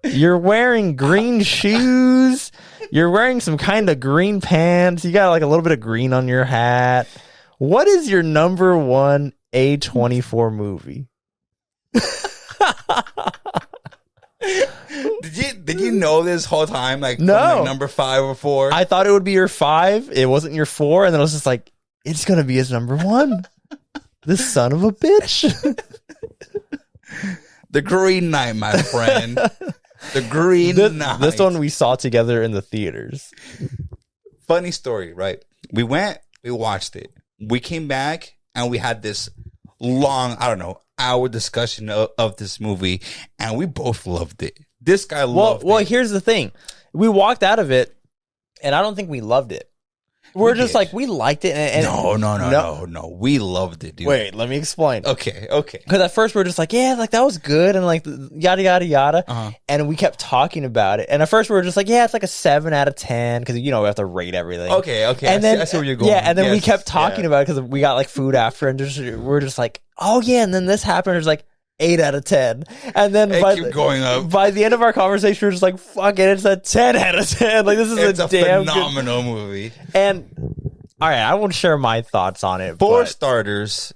you're wearing green shoes. You're wearing some kind of green pants. You got like a little bit of green on your hat. What is your number one A24 movie? Did you know this whole time? Like, no, from like number 5 or 4. I thought it would be your 5. It wasn't your 4, and then I was just like, it's gonna be his number 1. This son of a bitch. The Green Knight, my friend. The Green Knight. This one we saw together in the theaters. Funny story, right? We went, we watched it. We came back, and we had this long, hour discussion of this movie, and we both loved it. This guy loved it. Well, here's the thing. We walked out of it, and I don't think we loved it. We're just like, we liked it. And no. We loved it, dude. Wait, let me explain. Okay. Because at first we were just like, yeah, like that was good, and like yada, yada, yada. Uh-huh. And we kept talking about it. And at first we were just like, yeah, it's like a 7 out of 10, because, we have to rate everything. Okay. And I see where you're going. Yeah, and then we kept talking about it because we got like food after, and we're just like, oh yeah, and then this happened. It's like 8 out of 10. And then going up. By the end of our conversation, we're just like, fuck it, it's a 10 out of 10. Like, this is a damn phenomenal movie. And all right, I won't share my thoughts on it. For starters,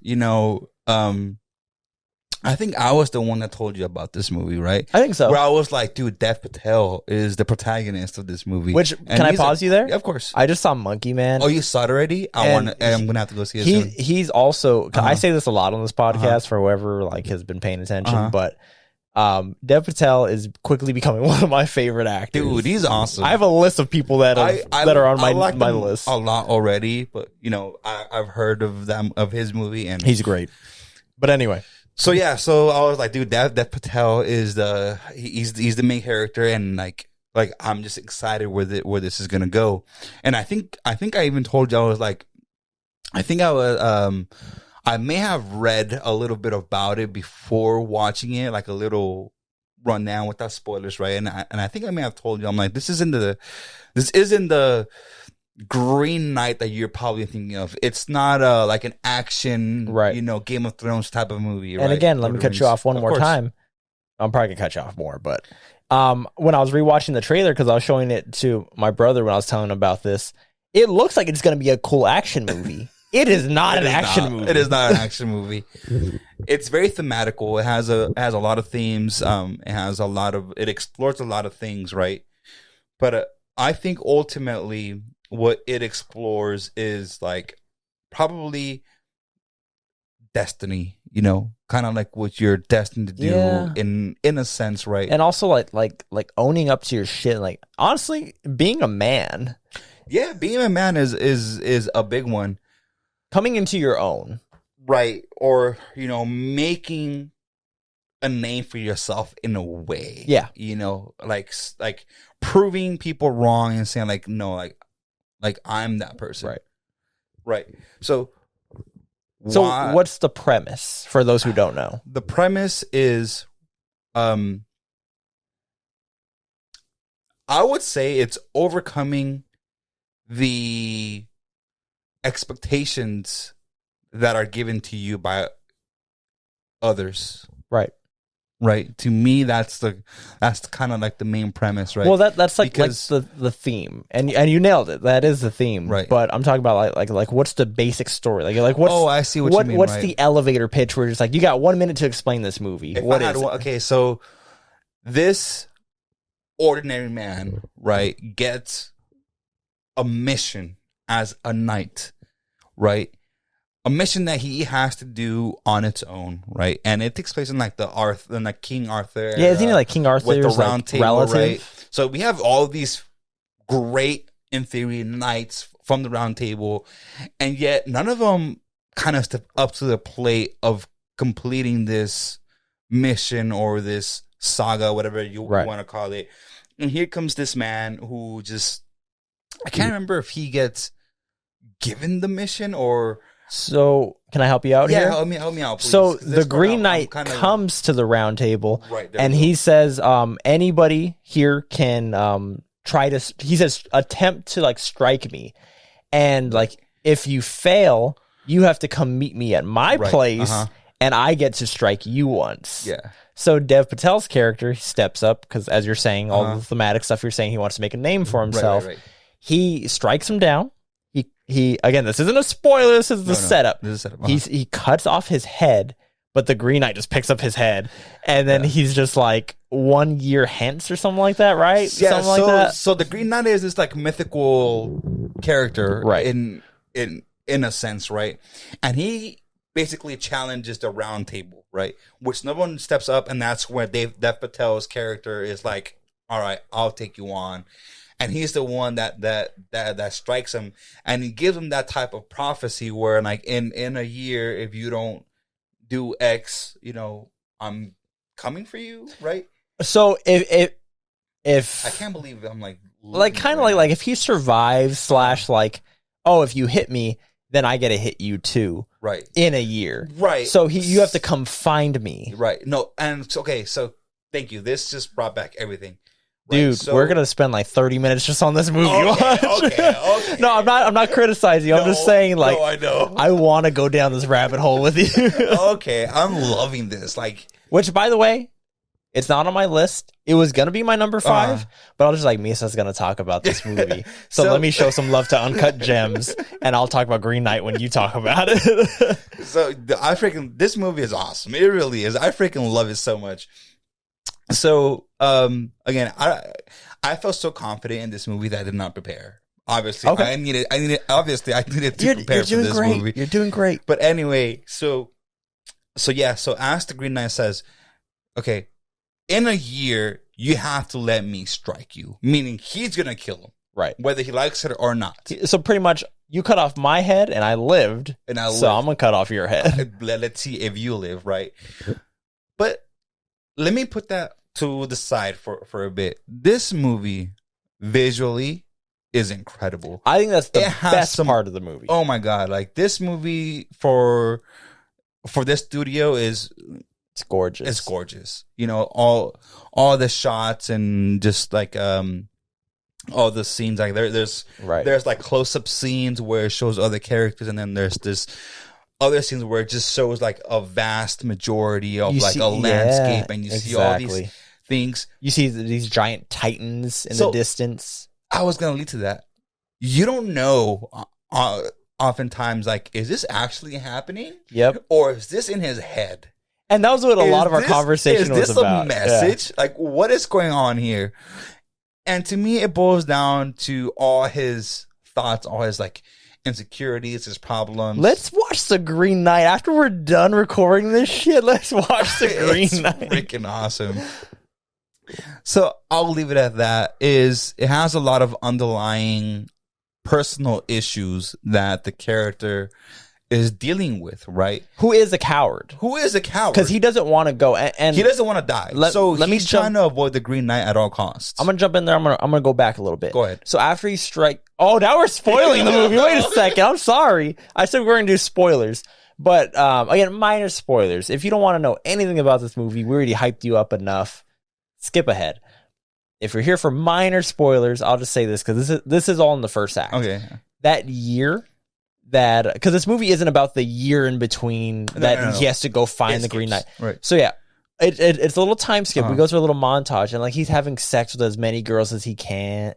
I think I was the one that told you about this movie, right? I think so. Where I was like, dude, Dev Patel is the protagonist of this movie. Can I pause you there? Yeah, of course. I just saw Monkey Man. Oh, you saw it already? I'm gonna have to go see it soon. He's also. I say this a lot on this podcast for whoever has been paying attention, but Dev Patel is quickly becoming one of my favorite actors. Dude, he's awesome. I have a list of people that are on my list a lot already, but I've heard of his movie, and he's great. But anyway. So I was like, dude, Dev Patel is he's the main character, and like I'm just excited where this is gonna go. And I think I even told you, I was like, I may have read a little bit about it before watching it, like a little rundown without spoilers, right? And I think I may have told you, I'm like, this isn't the Green Knight that you're probably thinking of. It's not like an action, right? Game of Thrones type of movie. And again, let me cut you off one more time. I'm probably gonna cut you off more, but when I was rewatching the trailer, because I was showing it to my brother when I was telling him about this, it looks like it's gonna be a cool action movie. It is not an action movie. It is not an action movie. It's very thematical. It has a lot of themes. It explores a lot of things, right? But I think ultimately what it explores is like probably destiny, kind of like what you're destined to do in a sense, right? And also like owning up to your shit. Like, honestly, being a man. Yeah, being a man is a big one. Coming into your own. Right. Or, making a name for yourself in a way. Yeah. Like proving people wrong and saying like, no, like I'm that person. Right. Right. So what's the premise for those who don't know? The premise is, I would say it's overcoming the expectations that are given to you by others. Right. right? To me, that's kind of like the main premise, right? Well, that's like the theme, and you nailed it. That is the theme, right? But I'm talking about like what's the basic story? Like what's I see what you mean. What's the elevator pitch where it's like you got 1 minute to explain this movie? What is it? Okay, so this ordinary man, right, gets a mission as a knight, right? A mission that he has to do on its own, right? And it takes place in like King Arthur. Yeah, isn't it like King Arthur's with the round like table, relative? Right? So we have all these great, in theory, knights from the round table, and yet none of them kind of step up to the plate of completing this mission or this saga, whatever you want to call it. And here comes this man who just, I can't remember if he gets given the mission or... So, can I help you out here? Yeah, help me out, please. So, the Green Knight comes to the round table, and he says, anybody here can he says, attempt to, like, strike me. And, like, if you fail, you have to come meet me at my place, and I get to strike you once. Yeah. So, Dev Patel's character steps up, because as you're saying, all the thematic stuff you're saying, he wants to make a name for himself. Right. He strikes him down. He again, this isn't a spoiler, this is the setup. This is a setup. He cuts off his head, but the Green Knight just picks up his head, and then he's just like 1 year hence or something like that, right? Yeah, something like that. So the Green Knight is this like mythical character, right? In a sense, right? And he basically challenges the round table, right? Which no one steps up, and that's where Dev Patel's character is like, all right, I'll take you on. And he's the one that strikes him, and he gives him that type of prophecy where, like, in a year, if you don't do X, I'm coming for you, right? So if I can't believe I'm like kind of like if he survives / like, oh, if you hit me, then I get to hit you too, right? In a year, right? So you have to come find me, right? No, and okay, so thank you. This just brought back everything. Dude, right, so, we're gonna spend like 30 minutes just on this movie. Okay. No, I'm not criticizing you. I'm just saying, like, I know. I want to go down this rabbit hole with you. Okay, I'm loving this. Like, which, by the way, it's not on my list. It was gonna be my number 5, but I was just like, Misa's gonna talk about this movie, so let me show some love to Uncut Gems, and I'll talk about Green Knight when you talk about it. So this movie is awesome. It really is. I freaking love it so much. So, again, I felt so confident in this movie that I did not prepare. Obviously, I needed to prepare for this movie. You're doing great. But anyway, so as the Green Knight says, okay, in a year, you have to let me strike you. Meaning he's going to kill him. Right. Whether he likes it or not. So pretty much, you cut off my head and I lived. So I'm going to cut off your head. Let's see if you live, right? But let me put that to the side for a bit. This movie, visually, is incredible. I think that's the best part of the movie. Oh my God. Like, this movie for this studio it's gorgeous. It's gorgeous. All the shots and just like all the scenes. Like there's like close-up scenes where it shows other characters, and then there's this other scenes where it just shows like a vast majority of a landscape, and you see all these things. You see these giant titans in the distance. I was gonna lead to that. You don't know oftentimes, like, is this actually happening? Yep. Or is this in his head? And that was what a lot of our conversation was about. Is this a message? Yeah. Like, what is going on here? And to me, it boils down to all his thoughts, all his like insecurities, his problems. Let's watch The Green Knight after we're done recording this shit. Let's watch The Green Knight. Freaking awesome. So I'll leave it at that. It has a lot of underlying personal issues that the character is dealing with, right? Who is a coward? Because he doesn't want to go, and he doesn't want to die. He's trying to avoid the Green Knight at all costs. I'm gonna jump in there. I'm gonna go back a little bit. Go ahead. So after he now we're spoiling the movie. Wait a second. I'm sorry. I said we're gonna do spoilers, but again, minor spoilers. If you don't want to know anything about this movie, we already hyped you up enough. Skip ahead. If you're here for minor spoilers, I'll just say this because this is all in the first act. Okay. That year. Because this movie isn't about the year in between he has to go find the Green Knight. Right. So yeah, It's a little time skip. We go through a little montage, and like he's having sex with as many girls as he can.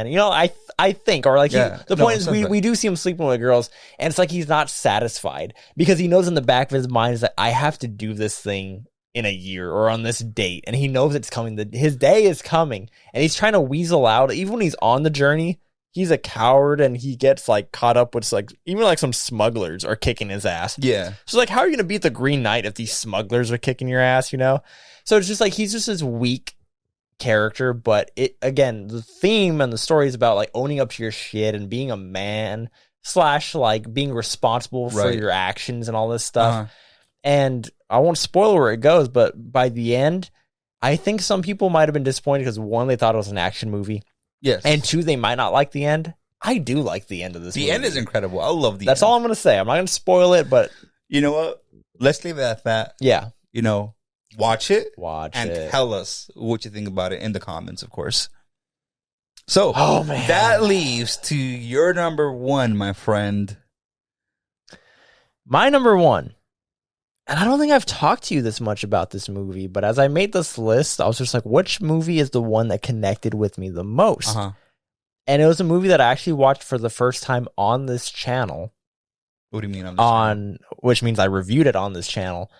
You know, I think, or like the point is we do see him sleeping with girls, and it's like he's not satisfied because he knows in the back of his mind is that I have to do this thing in a year or on this date, and he knows it's coming. His day is coming, and he's trying to weasel out. Even when he's on the journey, he's a coward, and he gets like caught up with like even like some smugglers are kicking his ass. Yeah. So like, how are you gonna beat the Green Knight if these smugglers are kicking your ass? You know. So it's just like he's just this weak character, but it again, the theme and the story is about like owning up to your shit and being a man / like being responsible for your actions and all this stuff. And I won't spoil where it goes, but by the end, I think some people might have been disappointed because one, they thought it was an action movie. Yes. And two, they might not like the end. I do like the end of this movie. The end is incredible. I love the end. That's all I'm going to say. I'm not going to spoil it, but... You know what? Let's leave it at that. Yeah. You know, watch it. And tell us what you think about it in the comments, of course. So, man. That leaves to your number one, my friend. My number one. And I don't think I've talked to you this much about this movie, but as I made this list, I was just like, which movie is the one that connected with me the most? And it was a movie that I actually watched for the first time on this channel. What do you mean on this channel? Which means I reviewed it on this channel.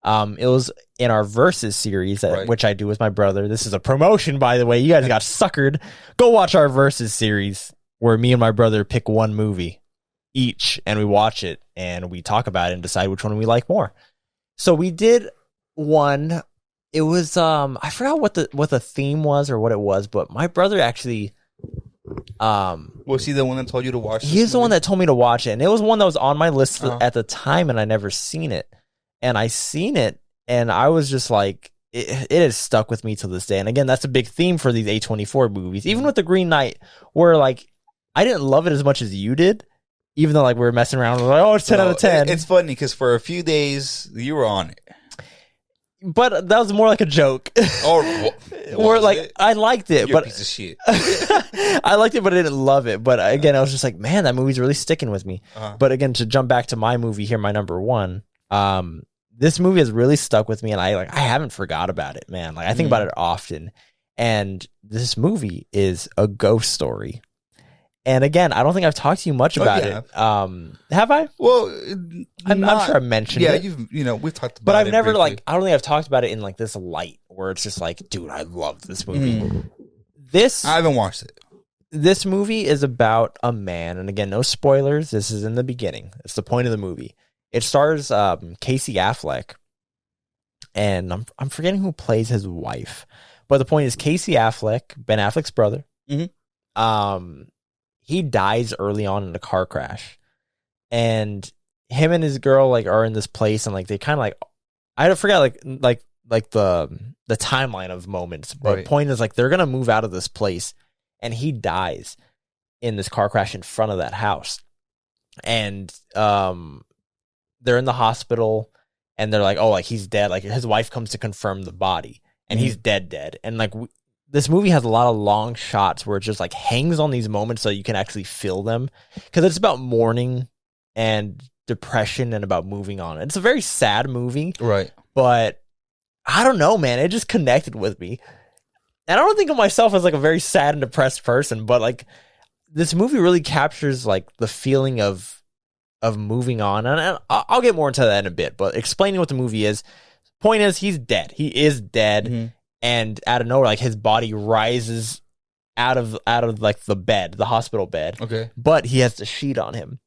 It was in our Versus series, which I do with my brother. This is a promotion, by the way. You guys got suckered. Go watch our Versus series where me and my brother pick one movie each, and we watch it, and we talk about it and decide which one we like more. So we did one. It was I forgot what the theme was or what it was, but my brother actually was he the one that told you to watch this He's the one that told me to watch it, and it was one that was on my list at the time, and I never seen it. And I seen it, and I was just like, it has stuck with me to this day. And again, that's a big theme for these A24 movies, even with the Green Knight, where like I didn't love it as much as you did. Even though like we were messing around, we were like, oh, it's 10 out of 10. It's funny because for a few days you were on it, but that was more like a joke. Or like I liked it, You're but a piece of shit. I liked it, but I didn't love it. But again, I was just like, man, that movie's really sticking with me. But again, to jump back to my movie here, my number one, this movie has really stuck with me, and I haven't forgot about it, man. Like I think about it often, and this movie is a ghost story. And again, I don't think I've talked to you much about it. Have I? Well, I'm sure I mentioned it. Yeah, we've talked about it. But I've never briefly. I don't think I've talked about it in like this light where it's just like, dude, I love this movie. I haven't watched it. This movie is about a man, and again, no spoilers. This is in the beginning. It's the point of the movie. It stars Casey Affleck, and I'm forgetting who plays his wife. But the point is, Casey Affleck, Ben Affleck's brother, he dies early on in a car crash, and him and his girl like are in this place, and like they kind of like I forget like the timeline of moments, but the point is like they're gonna move out of this place, and he dies in this car crash in front of that house, and they're in the hospital, and they're like, oh, like he's dead. Like his wife comes to confirm the body, and he's dead, and like. This movie has a lot of long shots where it just like hangs on these moments so you can actually feel them, because it's about mourning and depression and about moving on. It's a very sad movie, right? But I don't know, man. It just connected with me, and I don't think of myself as like a very sad and depressed person, but like this movie really captures like the feeling of moving on, and I'll get more into that in a bit. But explaining what the movie is, point is, he's dead. He is dead. And out of nowhere, like his body rises out of like the bed, the hospital bed. Okay. But he has the sheet on him,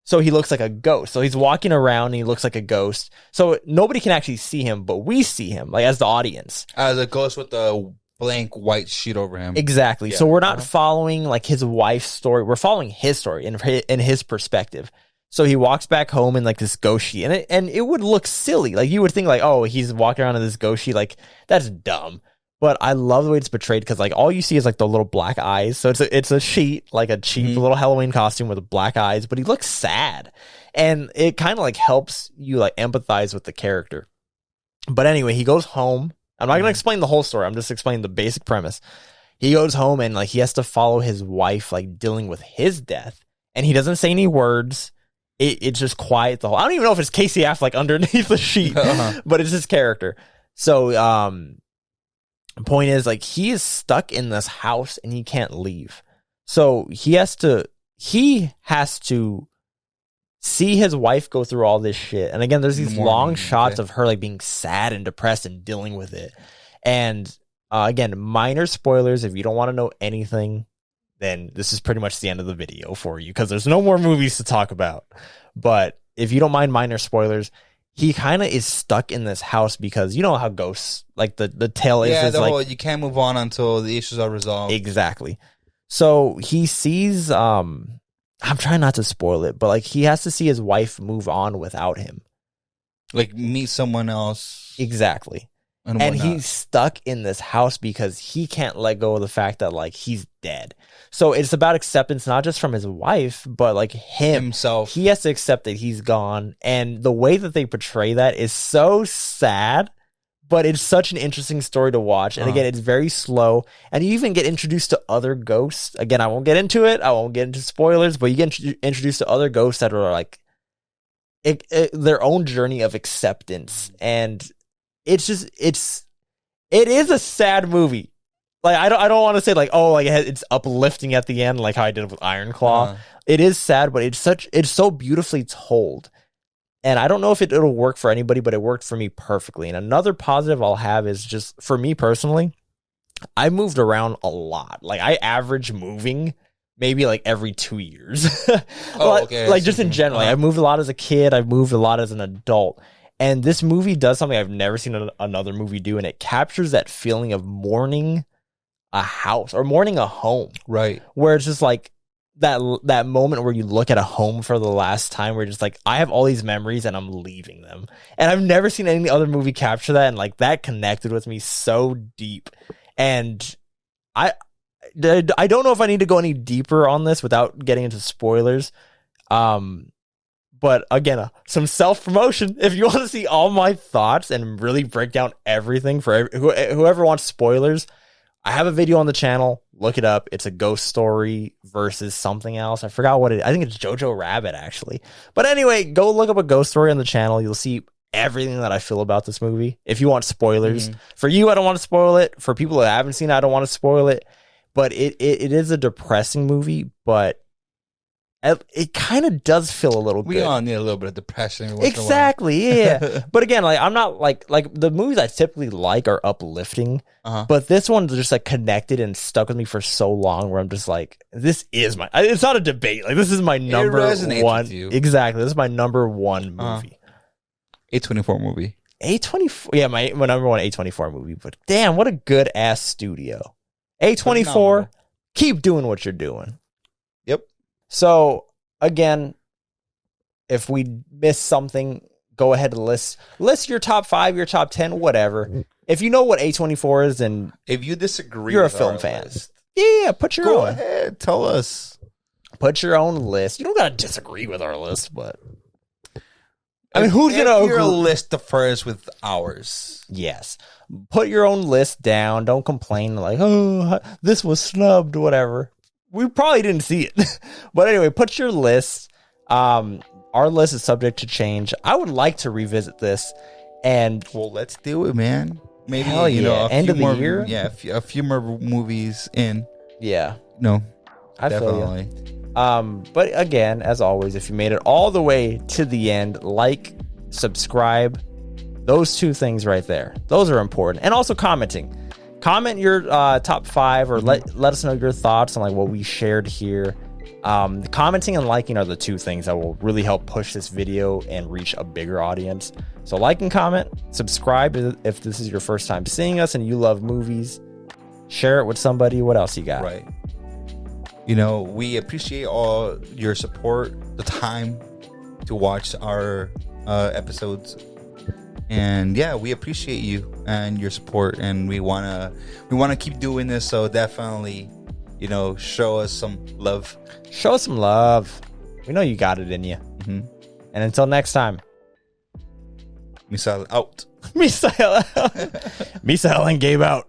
so he looks like a ghost. So he's walking around, and he looks like a ghost. So nobody can actually see him, but we see him, like as the audience, as a ghost with the blank white sheet over him. Exactly. Yeah. So we're not following like his wife's story. We're following his story in his perspective. So he walks back home in like this ghost sheet, and it would look silly. Like you would think like, oh, he's walking around in this ghost sheet. Like that's dumb. But I love the way it's portrayed, because like all you see is like the little black eyes. So it's a sheet, like a cheap little Halloween costume with black eyes, but he looks sad, and it kind of like helps you like empathize with the character. But anyway, he goes home. I'm not going to explain the whole story. I'm just explaining the basic premise. He goes home, and like he has to follow his wife, like dealing with his death, and he doesn't say any words. It's just quiet the whole. I don't even know if it's Casey Affleck underneath the sheet, but it's his character. So, point is, like, he is stuck in this house and he can't leave. So he has to see his wife go through all this shit. And again, there's these long shots of her like being sad and depressed and dealing with it. And again, minor spoilers. If you don't want to know anything, then this is pretty much the end of the video for you, because there's no more movies to talk about. But if you don't mind minor spoilers, he kind of is stuck in this house because you know how ghosts, like the tale is. Yeah, like, you can't move on until the issues are resolved. Exactly. So he sees, I'm trying not to spoil it, but like he has to see his wife move on without him. Like meet someone else. Exactly. And he's stuck in this house because he can't let go of the fact that like he's dead. So it's about acceptance, not just from his wife, but like himself. He has to accept that he's gone. And the way that they portray that is so sad, but it's such an interesting story to watch. And again, it's very slow. And you even get introduced to other ghosts. Again, I won't get into it. I won't get into spoilers, but you get introduced to other ghosts that are like their own journey of acceptance. And it is a sad movie. Like I don't want to say like, oh, like it's uplifting at the end, like how I did with Iron Claw. It is sad, but it's so beautifully told. And I don't know if it'll work for anybody, but it worked for me perfectly. And another positive I'll have is just for me personally, I moved around a lot. Like I average moving maybe like every 2 years. Okay. Like just in general, like, I moved a lot as a kid. I've moved a lot as an adult. And this movie does something I've never seen another movie do, and it captures that feeling of mourning a house or mourning a home. Right. Where it's just like that moment where you look at a home for the last time, where you're just like, I have all these memories and I'm leaving them. And I've never seen any other movie capture that, and like that connected with me so deep. And I don't know if I need to go any deeper on this without getting into spoilers. But again, some self-promotion. If you want to see all my thoughts and really break down everything for whoever wants spoilers, I have a video on the channel. Look it up. It's a ghost story versus something else. I forgot what I think it's Jojo Rabbit, actually. But anyway, go look up a ghost story on the channel. You'll see everything that I feel about this movie. If you want spoilers. For you, I don't want to spoil it. For people that haven't seen it, I don't want to spoil it. But it is a depressing movie, but it kind of does feel a little good. We all need a little bit of depression. Exactly, yeah. But again, like I'm not like the movies I typically like are uplifting, but this one's just like connected and stuck with me for so long. Where I'm just like, this is my. It's not a debate. Like this is my number one. Exactly, this is my number one movie. A24 movie. A24, yeah, my number one A24 movie. But damn, what a good ass studio. A24, keep doing what you're doing. Yep. So, again, if we miss something, go ahead and list your top 5, your top 10, whatever. If you know what A24 is, and if you disagree, you're a film fan. Yeah, put your own. Go ahead, tell us. Put your own list. You don't gotta disagree with our list, but I mean, who's gonna your list differs with ours? Yes. Put your own list down. Don't complain like, oh, this was snubbed, whatever. We probably didn't see it. But anyway, put your list. Our list is subject to change. I would like to revisit this. And well, let's do it, man. Maybe end of the year. Yeah, a few more movies in. Yeah. No. I definitely. Feel you. But again, as always, if you made it all the way to the end, like, subscribe. Those two things right there. Those are important. And also commenting. Comment your top 5 or let us know your thoughts on like what we shared here. Commenting and liking are the two things that will really help push this video and reach a bigger audience. So like and comment, subscribe if this is your first time seeing us and you love movies. Share it with somebody. What else you got? Right. You know, we appreciate all your support, the time to watch our episodes. And yeah, we appreciate you and your support, and we wanna keep doing this. So definitely, show us some love. Show us some love. We know you got it in you. And until next time, Misael out. Misael and Gabe out.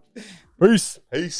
Peace. Peace.